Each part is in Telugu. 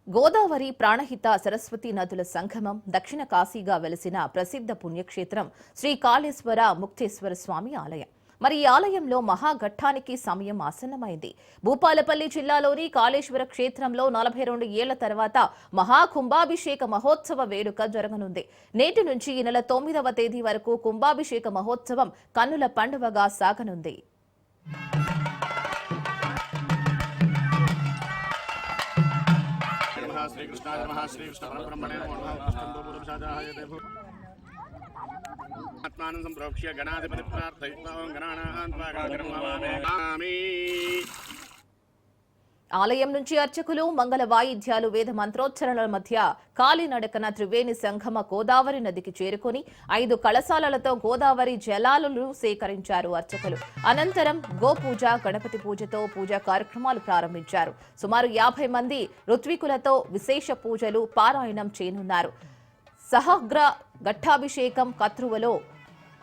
గోదావరి ప్రాణహిత సరస్వతి నదుల సంగమం దక్షిణ కాశీగా వెలిసిన ప్రసిద్ధ పుణ్యక్షేత్రం శ్రీ కాళేశ్వర ముక్తేశ్వర స్వామి ఆలయం. మరి ఈ ఆలయంలో మహాఘట్టానికి సమయం ఆసన్నమైంది. భూపాలపల్లి జిల్లాలోని కాళేశ్వర క్షేత్రంలో 42 ఏళ్ల తర్వాత మహాకుంభాభిషేక మహోత్సవ వేడుక జరగనుంది. నేటి నుంచి ఈ నెల 9వ తేదీ వరకు కుంభాభిషేక మహోత్సవం కన్నుల పండువగా సాగనుంది. श्री कृष्णाय नमः श्री कृष्ण परब्रह्मणे नमः कृष्णं पूर्वशाजाय देवो आत्मानं संप्रोक्ष्य गणाधिपति प्रार्थयित्वा ओं गणानां त्वा गणपतिर्मवामि। ఆలయం నుంచి అర్చకులు మంగళ వాయిద్యాలు వేద మంత్రోచ్చరణల మధ్య కాలినడకన త్రివేణి సంగమ గోదావరి నదికి చేరుకుని 5 కళశాలలతో గోదావరి జలాలను సేకరించారు అర్చకులు. అనంతరం గోపూజ, గణపతి పూజతో పూజా కార్యక్రమాలు ప్రారంభించారు. సుమారు 50 మంది ఋత్వికులతో విశేష పూజలు పారాయణం చేయనున్నారు. సహగ్ర ఘట్టాభిషేకం కత్రువలో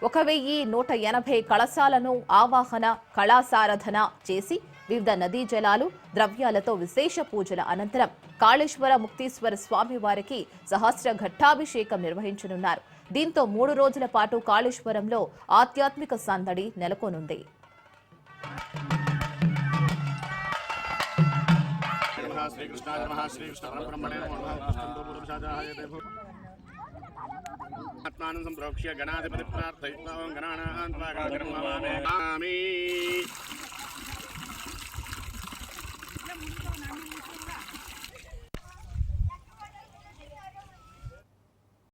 1180 కళశాలను ఆవాహన కళాసారాధన చేసి వివిధ నదీ జలాలు ద్రవ్యాలతో విశేష పూజల అనంతరం కాళేశ్వర ముక్తీశ్వర స్వామి వారికి సహస్ర ఘట్టాభిషేకం నిర్వహించనున్నారు. దీంతో 3 రోజుల పాటు కాళేశ్వరంలో ఆధ్యాత్మిక సందడి నెలకొనుంది. आत्मानं संप्रोक्ष्य गणाधिपति प्रार्थयित्वा ओं गणानां त्वा गणपतिर्मवामि।